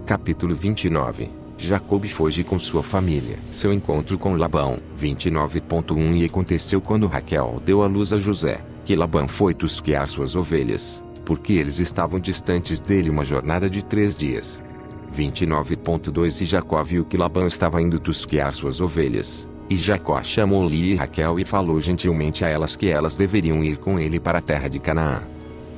Capítulo 29. Jacob foge com sua família. Seu encontro com Labão. 29.1 E aconteceu quando Raquel deu à luz a José, que Labão foi tosquear suas ovelhas, porque eles estavam distantes dele uma jornada de 3 dias. 29.2 E Jacó viu que Labão estava indo tosquear suas ovelhas, e Jacó chamou Lia e Raquel e falou gentilmente a elas que elas deveriam ir com ele para a terra de Canaã.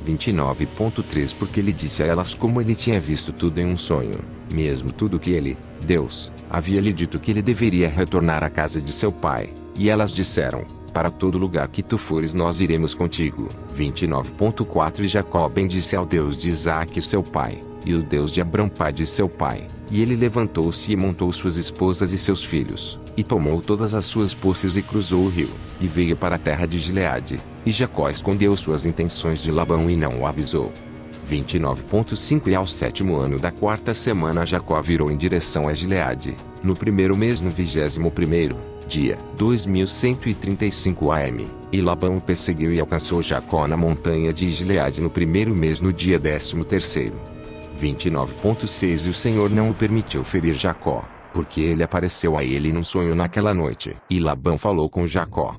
29.3 Porque ele disse a elas como ele tinha visto tudo em um sonho, mesmo tudo que ele, Deus, havia lhe dito que ele deveria retornar à casa de seu pai, e elas disseram: para todo lugar que tu fores nós iremos contigo. 29.4 E Jacó bendisse ao Deus de Isaque seu pai, e o Deus de Abrão pai de seu pai, e ele levantou-se e montou suas esposas e seus filhos, e tomou todas as suas posses e cruzou o rio, e veio para a terra de Gileade, e Jacó escondeu suas intenções de Labão e não o avisou. 29.5 E ao 7º ano da 4ª semana Jacó virou em direção a Gileade, no primeiro mês no 21º dia, 2135 am, e Labão o perseguiu e alcançou Jacó na montanha de Gileade no primeiro mês no dia 13º. 29.6 E o Senhor não o permitiu ferir Jacó, porque ele apareceu a ele num sonho naquela noite, e Labão falou com Jacó.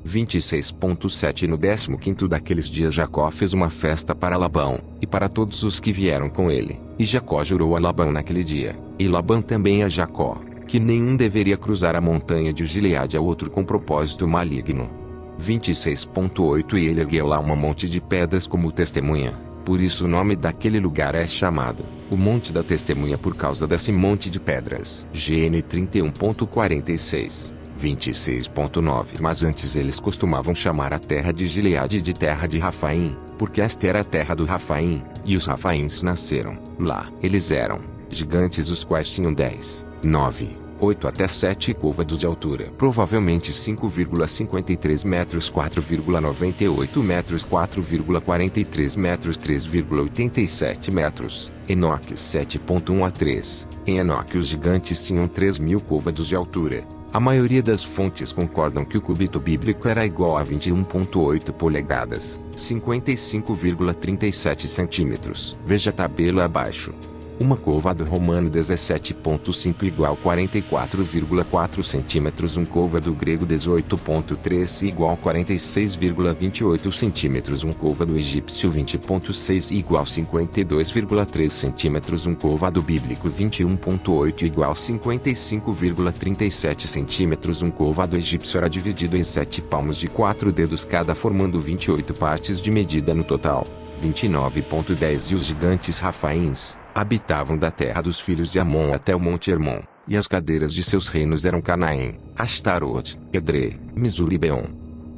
26.7 No 15º daqueles dias Jacó fez uma festa para Labão, e para todos os que vieram com ele, e Jacó jurou a Labão naquele dia, e Labão também a Jacó, que nenhum deveria cruzar a montanha de Gileade a outro com propósito maligno. 26.8 E ele ergueu lá um monte de pedras como testemunha, por isso o nome daquele lugar é chamado o Monte da Testemunha por causa desse monte de pedras. GN 31.46. 26.9 Mas antes eles costumavam chamar a terra de Gileade de terra de Rafaim, porque esta era a terra do Rafaim, e os Rafaíns nasceram lá. Eles eram gigantes os quais tinham 10, 9, 8 até 7 côvados de altura, provavelmente 5,53 metros, 4,98 metros, 4,43 metros, 3,87 metros. Enoque 7.1 a 3. Em Enoque os gigantes tinham 3.000 côvados de altura. A maioria das fontes concordam que o cúbito bíblico era igual a 21,8 polegadas, 55,37 centímetros. Veja a tabela abaixo. Uma côvado romano 17.5 igual a 44,4 centímetros. Um côvado grego 18.3 igual a 46,28 centímetros. Um côvado egípcio 20.6 igual a 52,3 centímetros. Um côvado bíblico 21.8 igual a 55,37 centímetros. Um côvado egípcio era dividido em 7 palmos de 4 dedos cada, formando 28 partes de medida no total. 29.10 E os gigantes Rafaíns habitavam da terra dos filhos de Amon até o monte Hermon, e as cadeiras de seus reinos eram Canaém, Astarot, Edrei, Misur e Beon.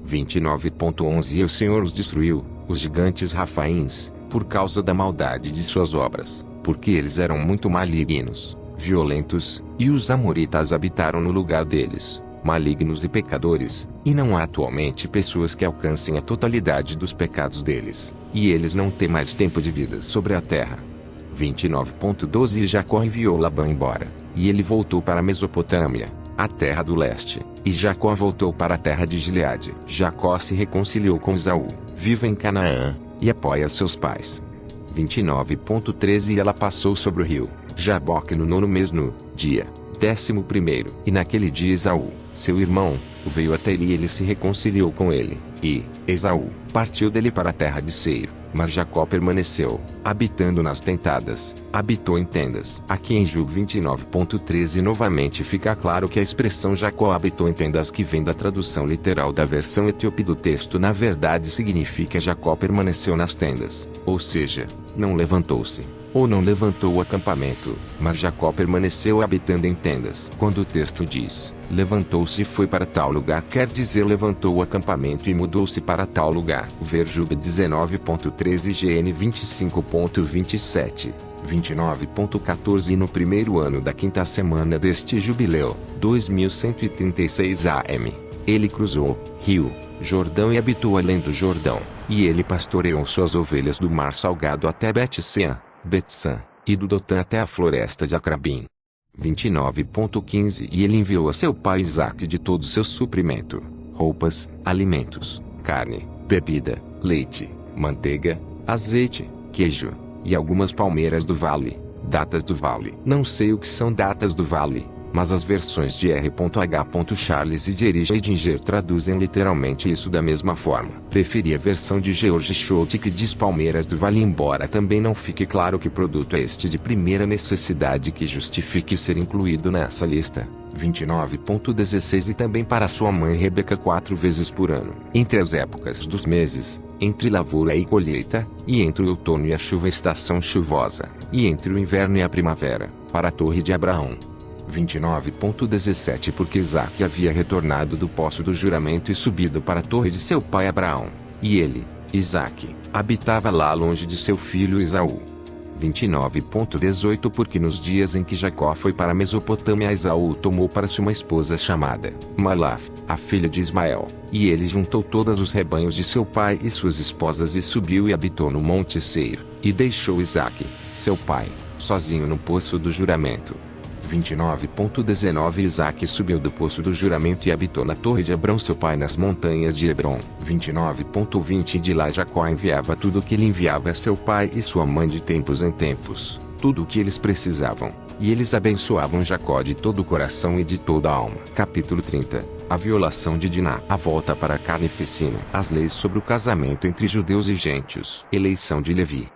29.11 E o Senhor os destruiu, os gigantes Rafaíns, por causa da maldade de suas obras, porque eles eram muito malignos, violentos, e os amoritas habitaram no lugar deles, malignos e pecadores, e não há atualmente pessoas que alcancem a totalidade dos pecados deles, e eles não têm mais tempo de vida sobre a terra. 29.12 E Jacó enviou Labão embora, e ele voltou para a Mesopotâmia, a terra do leste, e Jacó voltou para a terra de Gileade. Jacó se reconciliou com Esaú, vive em Canaã, e apoia seus pais. 29.13 E ela passou sobre o rio Jaboque no 9º mês no dia 11º, e naquele dia Esaú, seu irmão, veio até ele e ele se reconciliou com ele, e Esaú partiu dele para a terra de Seir. Mas Jacó permaneceu, habitando nas tentadas, habitou em tendas. Aqui em Job 29.13 novamente fica claro que a expressão Jacó habitou em tendas, que vem da tradução literal da versão etíope do texto, na verdade significa Jacó permaneceu nas tendas, ou seja, não levantou-se, ou não levantou o acampamento, mas Jacó permaneceu habitando em tendas. Quando o texto diz levantou-se e foi para tal lugar, quer dizer levantou o acampamento e mudou-se para tal lugar. Ver Job 19.13 GN 25.27, 29.14 E no primeiro ano da 5ª semana deste jubileu, 2136 am, ele cruzou rio Jordão e habitou além do Jordão, e ele pastoreou suas ovelhas do mar salgado até Bet-Sean, Betsã, e do Dotã até a floresta de Acrabim. 29.15 E ele enviou a seu pai Isaque de todo o seu suprimento, roupas, alimentos, carne, bebida, leite, manteiga, azeite, queijo, e algumas palmeiras do vale, Datas do Vale. Não sei o que são datas do Vale, mas as versões de R. H. Charles e de Erich Edinger traduzem literalmente isso da mesma forma. Preferi a versão de George Schultz que diz Palmeiras do Vale, embora também não fique claro que produto é este de primeira necessidade que justifique ser incluído nessa lista. 29.16 E também para sua mãe Rebeca 4 vezes por ano. Entre as épocas dos meses, entre lavoura e colheita, e entre o outono e a chuva estação chuvosa, e entre o inverno e a primavera, para a torre de Abraão. 29.17 Porque Isaque havia retornado do poço do juramento e subido para a torre de seu pai Abraão, e ele, Isaque, habitava lá longe de seu filho Esaú. 29.18 Porque nos dias em que Jacó foi para a Mesopotâmia, Esaú tomou para si uma esposa chamada Malaf, a filha de Ismael, e ele juntou todos os rebanhos de seu pai e suas esposas e subiu e habitou no Monte Seir, e deixou Isaque, seu pai, sozinho no poço do juramento. 29.19 Isaque subiu do poço do juramento e habitou na torre de Abrão seu pai nas montanhas de Hebron. 29.20 De lá Jacó enviava tudo o que ele enviava a seu pai e sua mãe de tempos em tempos, tudo o que eles precisavam, e eles abençoavam Jacó de todo o coração e de toda a alma. Capítulo 30 A violação de Diná. A volta para a carnificina. As leis sobre o casamento entre judeus e gentios. Eleição de Levi.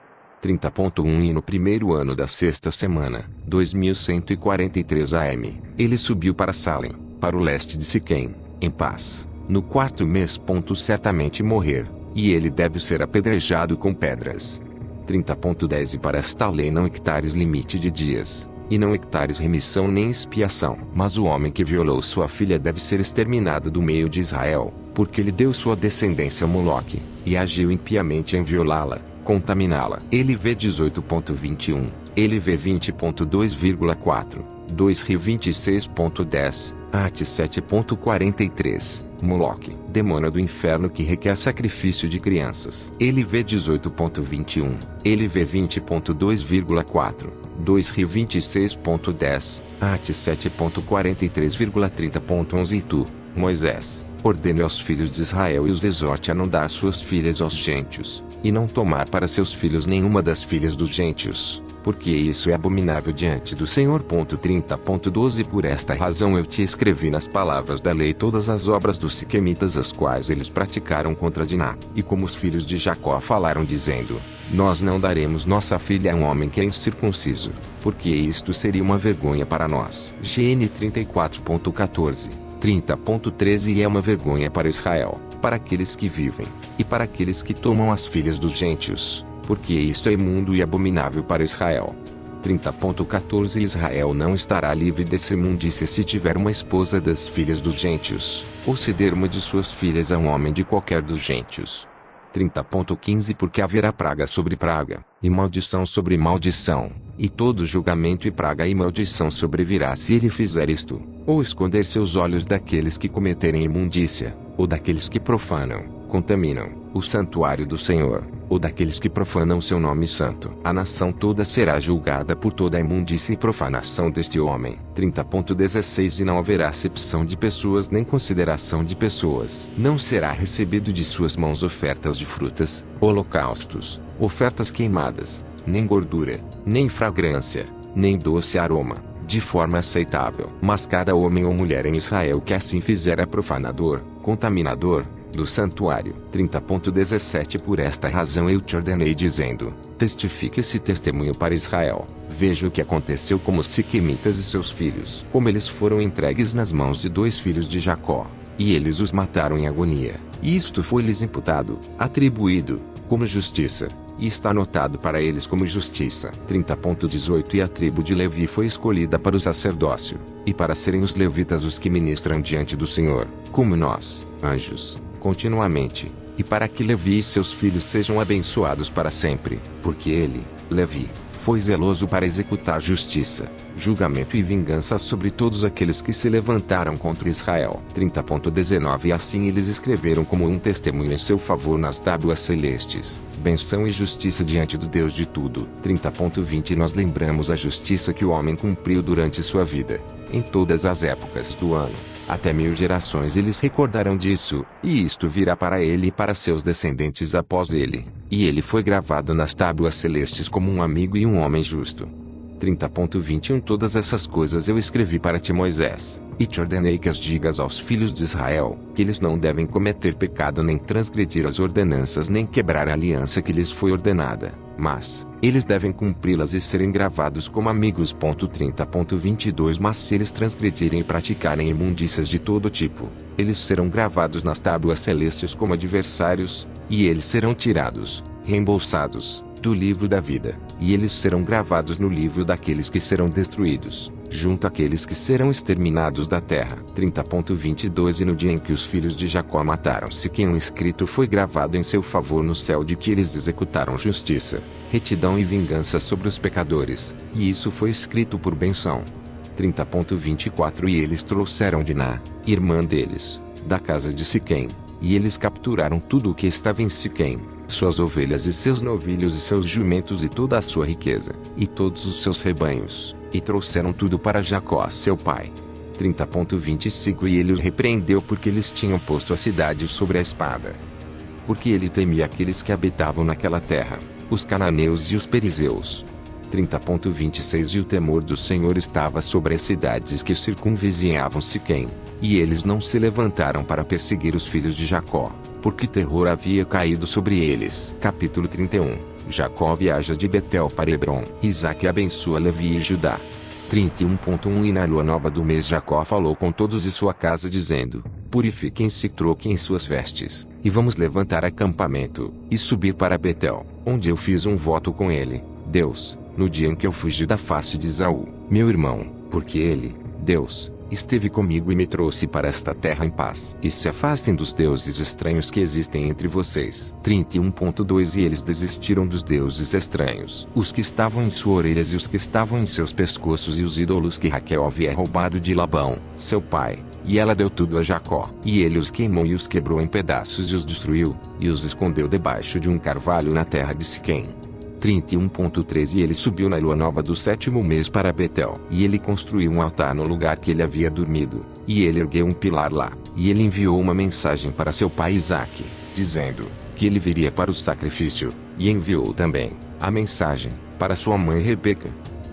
30.1 E no primeiro ano da sexta semana, 2143 AM, ele subiu para Salem, para o leste de Siquém, em paz. No quarto mês. Certamente morrer, e ele deve ser apedrejado com pedras. 30.10 E para esta lei não hectares limite de dias, e não hectares remissão nem expiação. Mas o homem que violou sua filha deve ser exterminado do meio de Israel, porque ele deu sua descendência a Moloque, e agiu impiamente em violá-la, contaminá-la. Ele vê 18.21, ele vê 20.2,4, 2 Rio 26.10, At 7.43, Moloque, demônio do inferno que requer sacrifício de crianças. Ele vê 18.21, ele vê 20.2,4, 2 Rio 26.10, At 7.43,30.11 E tu, Moisés, ordene aos filhos de Israel e os exorte a não dar suas filhas aos gentios, e não tomar para seus filhos nenhuma das filhas dos gentios, porque isso é abominável diante do Senhor. 30.12 Por esta razão eu te escrevi nas palavras da lei todas as obras dos siquemitas as quais eles praticaram contra Diná, e como os filhos de Jacó falaram dizendo, nós não daremos nossa filha a um homem que é incircunciso, porque isto seria uma vergonha para nós. GN 34.14 30.13 E é uma vergonha para Israel, para aqueles que vivem, e para aqueles que tomam as filhas dos gentios, porque isto é imundo e abominável para Israel. 30.14 Israel não estará livre dessa imundícia se tiver uma esposa das filhas dos gentios, ou ceder uma de suas filhas a um homem de qualquer dos gentios. 30.15 Porque haverá praga sobre praga, e maldição sobre maldição, e todo julgamento e praga e maldição sobrevirá se ele fizer isto, ou esconder seus olhos daqueles que cometerem imundícia, ou daqueles que profanam, contaminam, o santuário do Senhor, ou daqueles que profanam seu nome santo. A nação toda será julgada por toda a imundícia e profanação deste homem. 30.16 E não haverá acepção de pessoas nem consideração de pessoas. Não será recebido de suas mãos ofertas de frutas, holocaustos, ofertas queimadas, nem gordura, nem fragrância, nem doce aroma, de forma aceitável. Mas cada homem ou mulher em Israel que assim fizer é profanador, contaminador, do santuário. 30.17 Por esta razão eu te ordenei dizendo, testifique esse testemunho para Israel. Veja o que aconteceu com os siquemitas e seus filhos. Como eles foram entregues nas mãos de 2 filhos de Jacó, e eles os mataram em agonia. E isto foi-lhes imputado, atribuído, como justiça, e está anotado para eles como justiça. 30.18 E a tribo de Levi foi escolhida para o sacerdócio, e para serem os levitas os que ministram diante do Senhor, como nós, anjos, continuamente, e para que Levi e seus filhos sejam abençoados para sempre, porque ele, Levi, foi zeloso para executar justiça, julgamento e vingança sobre todos aqueles que se levantaram contra Israel. 30.19 E assim eles escreveram como um testemunho em seu favor nas tábuas celestes, benção e justiça diante do Deus de tudo. 30.20 Nós lembramos a justiça que o homem cumpriu durante sua vida, em todas as épocas do ano. Até 1000 gerações eles recordarão disso, e isto virá para ele e para seus descendentes após ele. E ele foi gravado nas tábuas celestes como um amigo e um homem justo. 30.21 Todas essas coisas eu escrevi para ti, Moisés, e te ordenei que as digas aos filhos de Israel, que eles não devem cometer pecado nem transgredir as ordenanças nem quebrar a aliança que lhes foi ordenada, mas eles devem cumpri-las e serem gravados como amigos. 30.22 Mas se eles transgredirem e praticarem imundícias de todo tipo, eles serão gravados nas tábuas celestes como adversários, e eles serão tirados, reembolsados, do livro da vida, e eles serão gravados no livro daqueles que serão destruídos, junto àqueles que serão exterminados da terra. 30.22 E no dia em que os filhos de Jacó mataram Siquém, um escrito foi gravado em seu favor no céu de que eles executaram justiça, retidão e vingança sobre os pecadores, e isso foi escrito por benção. 30.24 E eles trouxeram Diná, irmã deles, da casa de Siquém, e eles capturaram tudo o que estava em Siquém, suas ovelhas e seus novilhos e seus jumentos e toda a sua riqueza, e todos os seus rebanhos, e trouxeram tudo para Jacó seu pai. 30.25 E ele os repreendeu porque eles tinham posto a cidade sobre a espada. Porque ele temia aqueles que habitavam naquela terra, os cananeus e os perizeus. 30.26 E o temor do Senhor estava sobre as cidades que circunvizinhavam Siquém, e eles não se levantaram para perseguir os filhos de Jacó, porque terror havia caído sobre eles. Capítulo 31 Jacó viaja de Betel para Hebrom. Isaque abençoa Levi e Judá. 31.1 E na lua nova do mês Jacó falou com todos de sua casa dizendo: Purifiquem-se e troquem suas vestes, e vamos levantar acampamento, e subir para Betel, onde eu fiz um voto com ele, Deus, no dia em que eu fugi da face de Esaú, meu irmão, porque ele, Deus, esteve comigo e me trouxe para esta terra em paz. E se afastem dos deuses estranhos que existem entre vocês. 31.2 E eles desistiram dos deuses estranhos, os que estavam em suas orelhas e os que estavam em seus pescoços, e os ídolos que Raquel havia roubado de Labão, seu pai, e ela deu tudo a Jacó. E ele os queimou e os quebrou em pedaços e os destruiu, e os escondeu debaixo de um carvalho na terra de Siquém. 31.3 E ele subiu na lua nova do 7º mês para Betel, e ele construiu um altar no lugar que ele havia dormido, e ele ergueu um pilar lá, e ele enviou uma mensagem para seu pai Isaque, dizendo que ele viria para o sacrifício, e enviou também a mensagem para sua mãe Rebeca.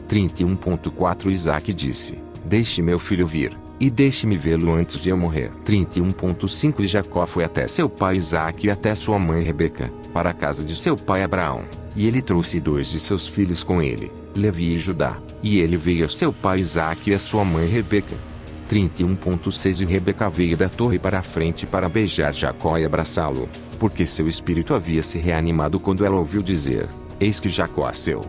31.4 Isaque disse: Deixe meu filho vir, e deixe-me vê-lo antes de eu morrer. 31.5 E Jacó foi até seu pai Isaque e até sua mãe Rebeca, para a casa de seu pai Abraão. E ele trouxe 2 de seus filhos com ele, Levi e Judá, e ele veio a seu pai Isaque e a sua mãe Rebeca. 31.6 E Rebeca veio da torre para a frente para beijar Jacó e abraçá-lo, porque seu espírito havia se reanimado quando ela ouviu dizer: Eis que Jacó seu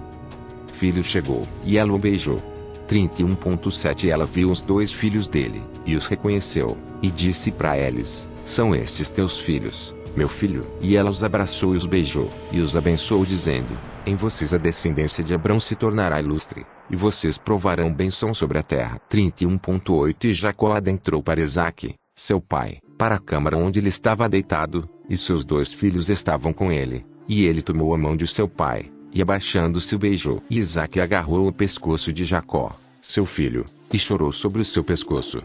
filho chegou, e ela o beijou. 31.7 E ela viu os 2 filhos dele, e os reconheceu, e disse para eles: São estes teus filhos, meu filho? E ela os abraçou e os beijou, e os abençoou dizendo: Em vocês a descendência de Abrão se tornará ilustre, e vocês provarão bênção sobre a terra. 31.8 E Jacó adentrou para Isaque, seu pai, para a câmara onde ele estava deitado, e seus 2 filhos estavam com ele, e ele tomou a mão de seu pai, e abaixando-se o beijou. E Isaque agarrou o pescoço de Jacó, seu filho, e chorou sobre o seu pescoço.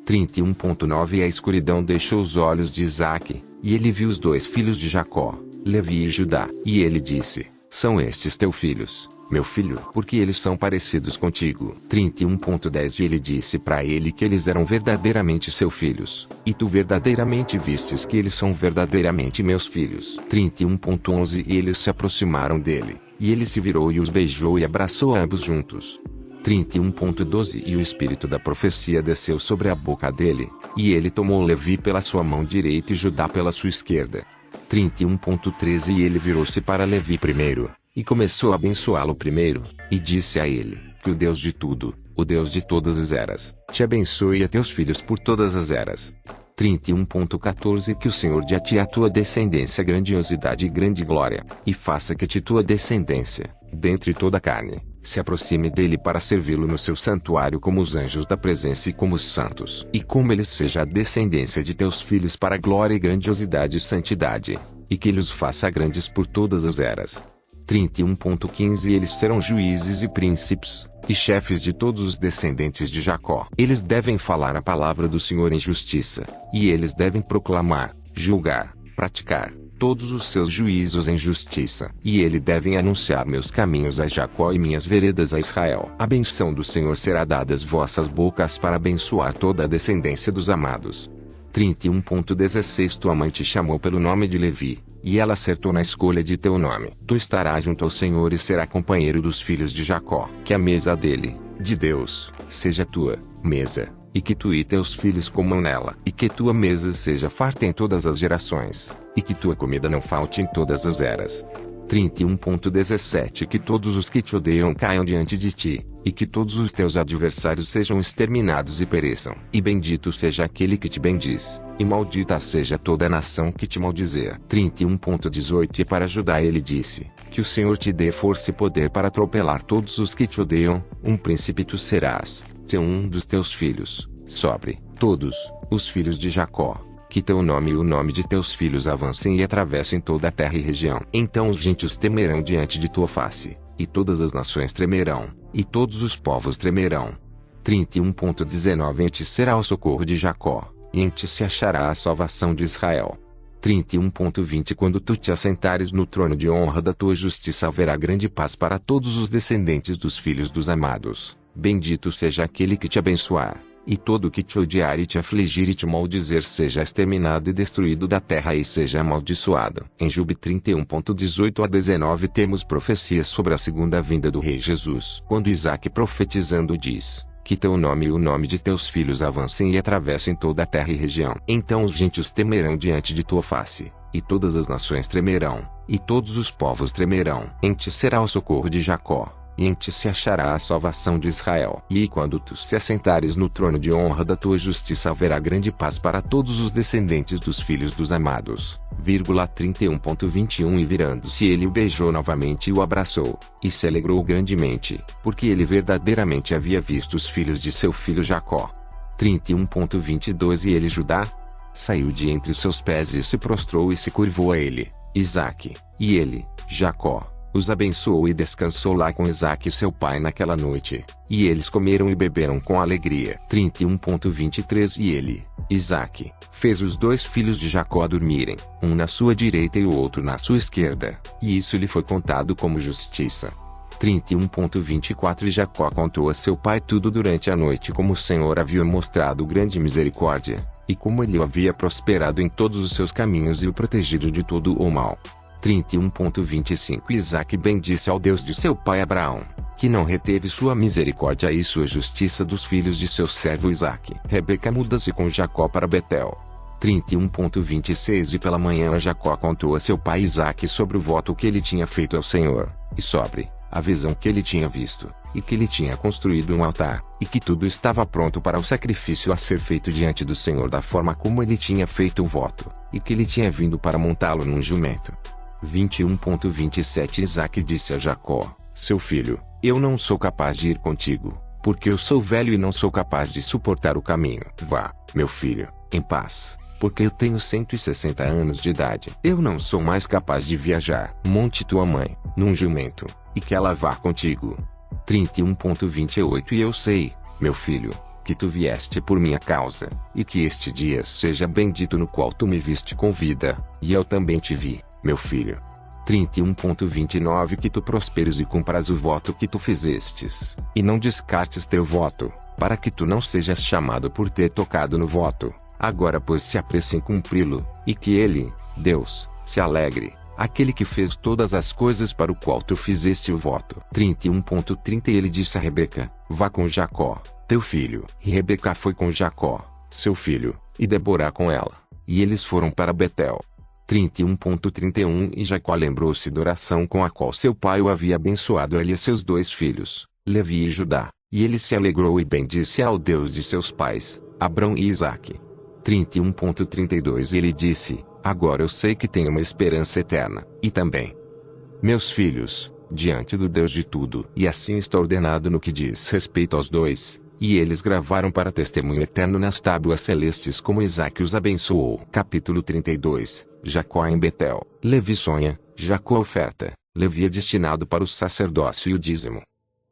31.9 E a escuridão deixou os olhos de Isaque, e ele viu os 2 filhos de Jacó, Levi e Judá. E ele disse: São estes teus filhos, meu filho? Porque eles são parecidos contigo. 31.10 E ele disse para ele que eles eram verdadeiramente seus filhos, e tu verdadeiramente vistes que eles são verdadeiramente meus filhos. 31.11 E eles se aproximaram dele, e ele se virou e os beijou e abraçou a ambos juntos. 31.12 E o espírito da profecia desceu sobre a boca dele, e ele tomou Levi pela sua mão direita e Judá pela sua esquerda. 31.13 E ele virou-se para Levi primeiro, e começou a abençoá-lo primeiro, e disse a ele: Que o Deus de tudo, o Deus de todas as eras, te abençoe e a teus filhos por todas as eras. 31.14 Que o Senhor dê a ti e a tua descendência grandiosidade e grande glória, e faça que a ti tua descendência, dentre toda a carne, se aproxime dele para servi-lo no seu santuário como os anjos da presença e como os santos. E como ele seja a descendência de teus filhos para glória e grandiosidade e santidade, e que ele os faça grandes por todas as eras. 31.15 E eles serão juízes e príncipes, e chefes de todos os descendentes de Jacó. Eles devem falar a palavra do Senhor em justiça, e eles devem proclamar, julgar, praticar, todos os seus juízos em justiça. E ele deve anunciar meus caminhos a Jacó e minhas veredas a Israel. A benção do Senhor será dada às vossas bocas para abençoar toda a descendência dos amados. 31.16 Tua mãe te chamou pelo nome de Levi, e ela acertou na escolha de teu nome. Tu estarás junto ao Senhor e será companheiro dos filhos de Jacó. Que a mesa dele, de Deus, seja tua mesa, e que tu e teus filhos comam nela. E que tua mesa seja farta em todas as gerações, e que tua comida não falte em todas as eras. 31.17 Que todos os que te odeiam caiam diante de ti, e que todos os teus adversários sejam exterminados e pereçam. E bendito seja aquele que te bendiz, e maldita seja toda a nação que te maldizer. 31.18 E para Judá ele disse, que o Senhor te dê força e poder para atropelar todos os que te odeiam, um príncipe tu serás, se um dos teus filhos, sobre todos os filhos de Jacó. Que teu nome e o nome de teus filhos avancem e atravessem toda a terra e região. Então os gentios temerão diante de tua face, e todas as nações tremerão, e todos os povos tremerão. 31.19 Em ti será o socorro de Jacó, e em ti se achará a salvação de Israel. 31.20 Quando tu te assentares no trono de honra da tua justiça haverá grande paz para todos os descendentes dos filhos dos amados. Bendito seja aquele que te abençoar, e todo o que te odiar e te afligir e te maldizer seja exterminado e destruído da terra e seja amaldiçoado. Em Job 31.18-19 temos profecias sobre a segunda vinda do Rei Jesus. Quando Isaque profetizando diz, que teu nome e o nome de teus filhos avancem e atravessem toda a terra e região. Então os gentios temerão diante de tua face, e todas as nações tremerão, e todos os povos tremerão. Em ti será o socorro de Jacó, e em ti se achará a salvação de Israel. E quando tu se assentares no trono de honra da tua justiça haverá grande paz para todos os descendentes dos filhos dos amados. 31.21 E virando-se ele o beijou novamente e o abraçou, e se alegrou grandemente, porque ele verdadeiramente havia visto os filhos de seu filho Jacó. 31.22 E ele Judá saiu de entre os seus pés e se prostrou e se curvou a ele, Isaque, e ele, Jacó, os abençoou e descansou lá com Isaque seu pai naquela noite, e eles comeram e beberam com alegria. 31.23 E ele, Isaque, fez os dois filhos de Jacó dormirem, um na sua direita e o outro na sua esquerda, e isso lhe foi contado como justiça. 31.24 E Jacó contou a seu pai tudo durante a noite como o Senhor havia mostrado grande misericórdia, e como ele o havia prosperado em todos os seus caminhos e o protegido de todo o mal. 31.25 Isaque bendisse ao Deus de seu pai Abraão, que não reteve sua misericórdia e sua justiça dos filhos de seu servo Isaque. Rebeca muda-se com Jacó para Betel. 31.26 E pela manhã Jacó contou a seu pai Isaque sobre o voto que ele tinha feito ao Senhor, e sobre a visão que ele tinha visto, e que ele tinha construído um altar, e que tudo estava pronto para o sacrifício a ser feito diante do Senhor da forma como ele tinha feito o voto, e que ele tinha vindo para montá-lo num jumento. 21.27 Isaque disse a Jacó, seu filho, eu não sou capaz de ir contigo, porque eu sou velho e não sou capaz de suportar o caminho. Vá, meu filho, em paz, porque eu tenho 160 anos de idade. Eu não sou mais capaz de viajar. Monte tua mãe, num jumento, e que ela vá contigo. 31.28 E eu sei, meu filho, que tu vieste por minha causa, e que este dia seja bendito no qual tu me viste com vida, e eu também te vi, meu filho. 31.29 Que tu prosperes e cumpras o voto que tu fizestes, e não descartes teu voto, para que tu não sejas chamado por ter tocado no voto. Agora pois se apresse em cumpri-lo, e que ele, Deus, se alegre, aquele que fez todas as coisas para o qual tu fizeste o voto. 31.30 E ele disse a Rebeca, vá com Jacó, teu filho. E Rebeca foi com Jacó, seu filho, e Deborah com ela, e eles foram para Betel. 31.31 E Jacó lembrou-se da oração com a qual seu pai o havia abençoado ele e seus dois filhos, Levi e Judá, e ele se alegrou e bendisse ao Deus de seus pais, Abrão e Isaque. 31.32 E ele disse, agora eu sei que tenho uma esperança eterna, e também, meus filhos, diante do Deus de tudo. E assim está ordenado no que diz respeito aos dois, e eles gravaram para testemunho eterno nas tábuas celestes como Isaque os abençoou. Capítulo 32 Jacó em Betel. Levi sonha, Jacó oferta, Levi é destinado para o sacerdócio e o dízimo.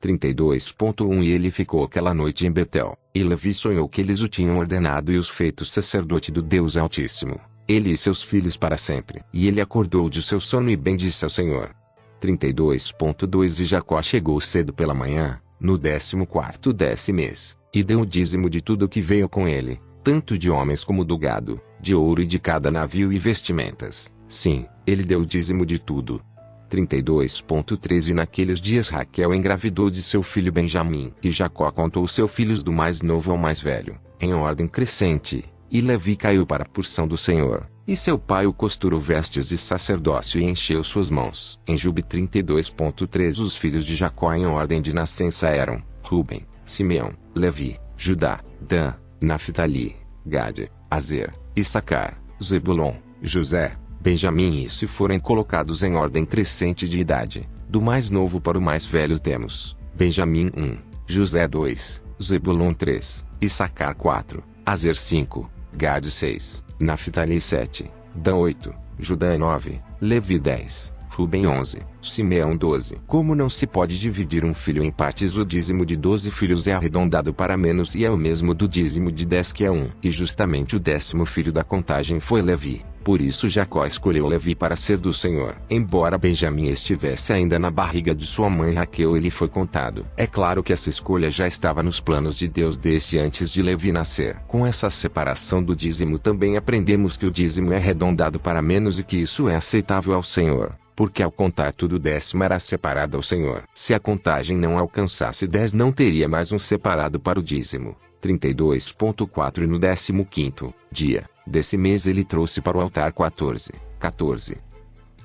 32.1 E ele ficou aquela noite em Betel, e Levi sonhou que eles o tinham ordenado e os feito sacerdote do Deus Altíssimo. ele e seus filhos para sempre. E ele acordou de seu sono e bendisse ao Senhor. 32.2 E Jacó chegou cedo pela manhã, no 14º desse mês, e deu o dízimo de tudo o que veio com ele, tanto de homens como do gado, de ouro e de cada navio e vestimentas. Sim, ele deu o dízimo de tudo. 32.3 E naqueles dias Raquel engravidou de seu filho Benjamim. E Jacó contou seus filhos do mais novo ao mais velho, em ordem crescente, e Levi caiu para a porção do Senhor. E seu pai o costurou vestes de sacerdócio e encheu suas mãos. Em Jube 32.3 Os filhos de Jacó em ordem de nascença eram Ruben, Simeão, Levi, Judá, Dan, Naphtali, Gade, Azer, Issacar, Zebulon, José, Benjamim. E se forem colocados em ordem crescente de idade, do mais novo para o mais velho temos Benjamim 1, José 2, Zebulon 3, Issacar 4, Azer 5, Gade 6, Naphtali 7, Dan 8, Judá 9, Levi 10, Ruben 11, Simeão 12. Como não se pode dividir um filho em partes, o dízimo de 12 filhos é arredondado para menos e é o mesmo do dízimo de 10, que é 1. E justamente o 10º filho da contagem foi Levi. Por isso Jacó escolheu Levi para ser do Senhor. Embora Benjamim estivesse ainda na barriga de sua mãe Raquel, ele foi contado. É claro que essa escolha já estava nos planos de Deus desde antes de Levi nascer. Com essa separação do dízimo também aprendemos que o dízimo é arredondado para menos e que isso é aceitável ao Senhor, porque ao contar tudo, o 10º era separado ao Senhor. Se a contagem não alcançasse 10, não teria mais um separado para o dízimo. 32.4 E no 15º dia desse mês ele trouxe para o altar 14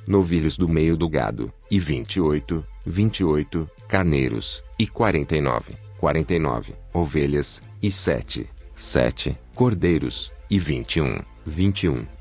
novilhos do meio do gado, e 28 carneiros, e 49 ovelhas, e 7 cordeiros, e 21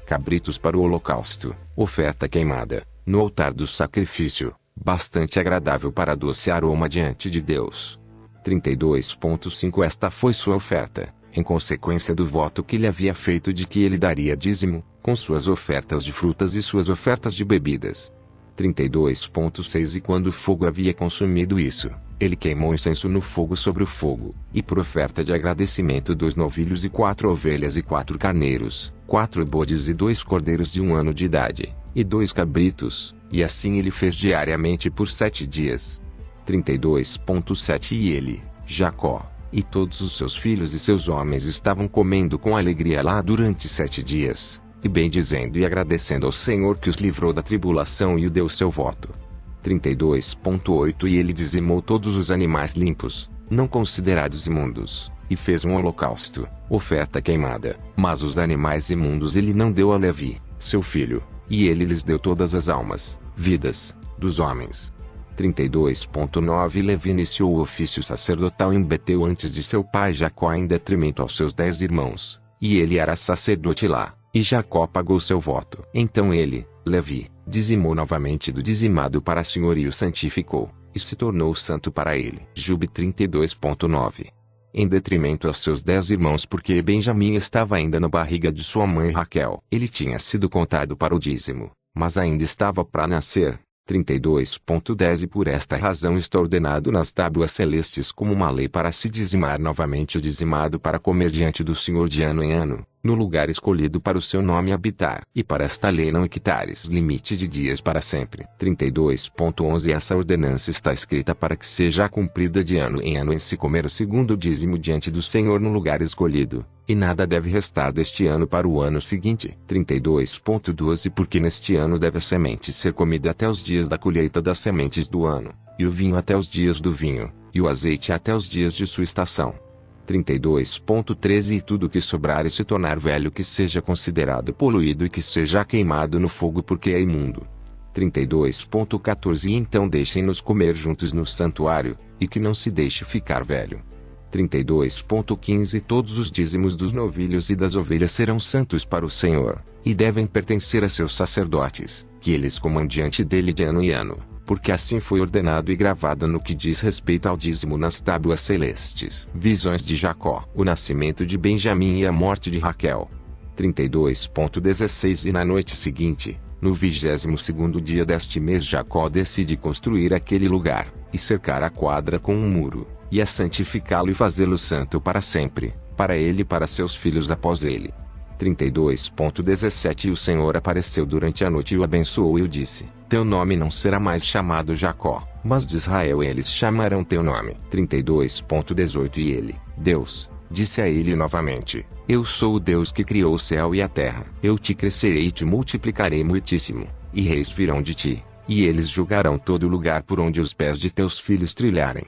cabritos para o holocausto, oferta queimada, no altar do sacrifício, bastante agradável para doce aroma diante de Deus. 32.5 Esta foi sua oferta, em consequência do voto que lhe havia feito de que ele daria dízimo, com suas ofertas de frutas e suas ofertas de bebidas. 32.6 E quando o fogo havia consumido isso, ele queimou incenso no fogo sobre o fogo, e por oferta de agradecimento 2 novilhos e 4 ovelhas e 4 carneiros, 4 bodes e 2 cordeiros de 1 ano de idade, e 2 cabritos, e assim ele fez diariamente por 7 dias. 32.7 E ele, Jacó, e todos os seus filhos e seus homens estavam comendo com alegria lá durante 7 dias, e bendizendo e agradecendo ao Senhor que os livrou da tribulação e o deu seu voto. 32.8 E ele dizimou todos os animais limpos, não considerados imundos, e fez um holocausto, oferta queimada, mas os animais imundos ele não deu a Levi, seu filho, e ele lhes deu todas as almas, vidas, dos homens. 32.9 E Levi iniciou o ofício sacerdotal em Betel antes de seu pai Jacó, em detrimento aos seus 10 irmãos, e ele era sacerdote lá, e Jacó pagou seu voto. Então ele, Levi, dizimou novamente do dizimado para o Senhor e o santificou, e se tornou santo para ele. Jube 32.9 Em detrimento aos seus 10 irmãos, porque Benjamim estava ainda na barriga de sua mãe Raquel. Ele tinha sido contado para o dízimo, mas ainda estava para nascer. 32.10 E por esta razão está ordenado nas tábuas celestes como uma lei para se dizimar novamente o dizimado para comer diante do Senhor de ano em ano, no lugar escolhido para o seu nome habitar. E para esta lei não equitares limite de dias para sempre. 32.11 Essa ordenança está escrita para que seja cumprida de ano em se comer o segundo dízimo diante do Senhor no lugar escolhido, e nada deve restar deste ano para o ano seguinte. 32.12 Porque neste ano deve a semente ser comida até os dias da colheita das sementes do ano, e o vinho até os dias do vinho, e o azeite até os dias de sua estação. 32.13 E tudo que sobrar e se tornar velho que seja considerado poluído e que seja queimado no fogo, porque é imundo. 32.14 E então deixem-nos comer juntos no santuário, e que não se deixe ficar velho. 32.15 Todos os dízimos dos novilhos e das ovelhas serão santos para o Senhor, e devem pertencer a seus sacerdotes, que eles comam diante dele de ano em ano, porque assim foi ordenado e gravado no que diz respeito ao dízimo nas tábuas celestes. Visões de Jacó, o nascimento de Benjamim e a morte de Raquel. 32.16 E na noite seguinte, no 22º dia deste mês, Jacó decide construir aquele lugar, e cercar a quadra com um muro, e a santificá-lo e fazê-lo santo para sempre, para ele e para seus filhos após ele. 32.17 E o Senhor apareceu durante a noite e o abençoou e o disse: Teu nome não será mais chamado Jacó, mas de Israel eles chamarão teu nome. 32.18 E ele, Deus, disse a ele novamente: Eu sou o Deus que criou o céu e a terra. Eu te crescerei e te multiplicarei muitíssimo, e reis virão de ti, e eles julgarão todo lugar por onde os pés de teus filhos trilharem.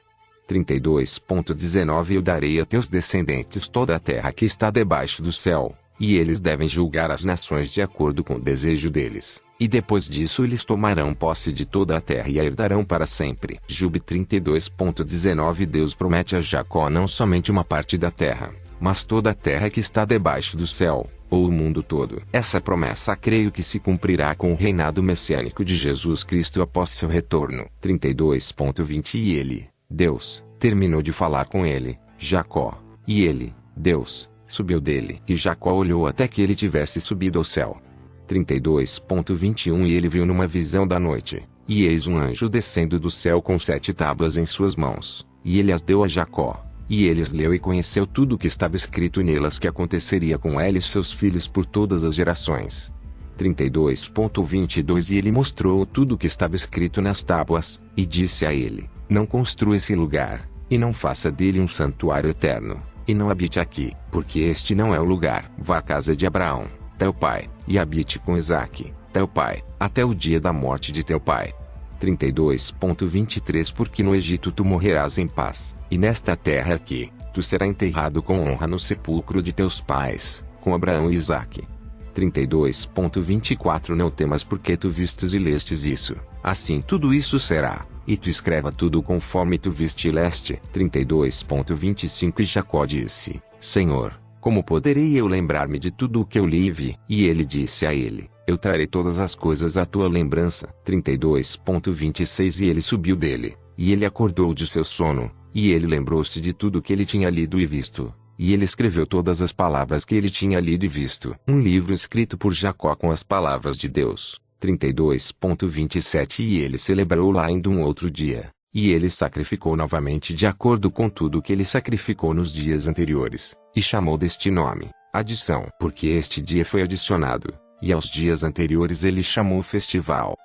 32.19 Eu darei a teus descendentes toda a terra que está debaixo do céu, e eles devem julgar as nações de acordo com o desejo deles, e depois disso eles tomarão posse de toda a terra e a herdarão para sempre. Jobe 32.19 Deus promete a Jacó não somente uma parte da terra, mas toda a terra que está debaixo do céu, ou o mundo todo. Essa promessa creio que se cumprirá com o reinado messiânico de Jesus Cristo após seu retorno. 32.20 E ele, Deus, terminou de falar com ele, Jacó, e ele, Deus, subiu dele. E Jacó olhou até que ele tivesse subido ao céu. 32.21 E ele viu numa visão da noite, e eis um anjo descendo do céu com 7 tábuas em suas mãos, e ele as deu a Jacó, e ele as leu e conheceu tudo o que estava escrito nelas que aconteceria com ela e seus filhos por todas as gerações. 32.22 E ele mostrou tudo o que estava escrito nas tábuas, e disse a ele: Não construa esse lugar, e não faça dele um santuário eterno, e não habite aqui, porque este não é o lugar. Vá à casa de Abraão, teu pai, e habite com Isaque, teu pai, até o dia da morte de teu pai. 32.23 Porque no Egito tu morrerás em paz, e nesta terra aqui, tu serás enterrado com honra no sepulcro de teus pais, com Abraão e Isaque. 32.24 Não temas porque tu vistes e lestes isso, assim tudo isso será, e tu escreva tudo conforme tu viste e leste. 32.25 E Jacó disse: Senhor, como poderei eu lembrar-me de tudo o que eu li e vi? E ele disse a ele: Eu trarei todas as coisas à tua lembrança. 32.26 E ele subiu dele, e ele acordou de seu sono, e ele lembrou-se de tudo que ele tinha lido e visto, e ele escreveu todas as palavras que ele tinha lido e visto. Um livro escrito por Jacó com as palavras de Deus. 32.27 E ele celebrou lá ainda um outro dia, e ele sacrificou novamente de acordo com tudo que ele sacrificou nos dias anteriores, e chamou deste nome, adição, porque este dia foi adicionado, e aos dias anteriores ele chamou festival.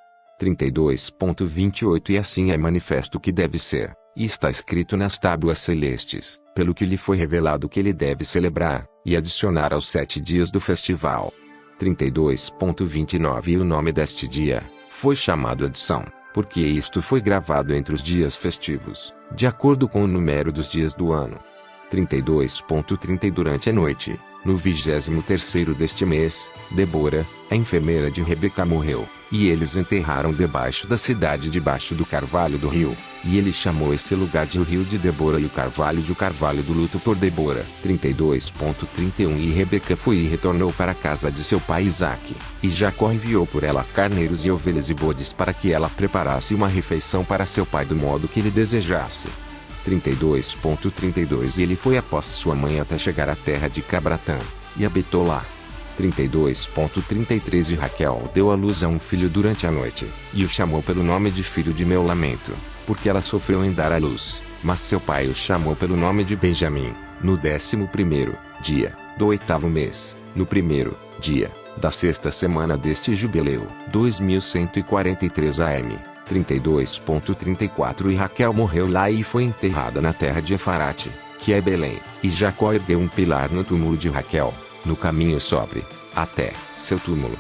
32.28 E assim é manifesto que deve ser, e está escrito nas tábuas celestes, pelo que lhe foi revelado que ele deve celebrar, e adicionar aos 7 dias do festival. 32.29 E o nome deste dia foi chamado adição, porque isto foi gravado entre os dias festivos, de acordo com o número dos dias do ano. 32.30 E durante a noite, no 23º deste mês, Débora, a enfermeira de Rebeca morreu, e eles enterraram debaixo da cidade debaixo do carvalho do rio, e ele chamou esse lugar de o rio de Débora e o carvalho de o carvalho do luto por Débora. 32.31 E Rebeca foi e retornou para a casa de seu pai Isaque, e Jacó enviou por ela carneiros e ovelhas e bodes para que ela preparasse uma refeição para seu pai do modo que ele desejasse. 32.32 E ele foi após sua mãe até chegar à terra de Cabratã, e habitou lá. 32.33 E Raquel deu à luz a um filho durante a noite, e o chamou pelo nome de filho de meu lamento, porque ela sofreu em dar à luz, mas seu pai o chamou pelo nome de Benjamim, no 11º dia, do 8º mês, no 1º dia, da 6ª semana deste jubileu, 2143 AM. 32.34 E Raquel morreu lá e foi enterrada na terra de Efarate, que é Belém, e Jacó ergueu um pilar no túmulo de Raquel, no caminho sobre, até, seu túmulo.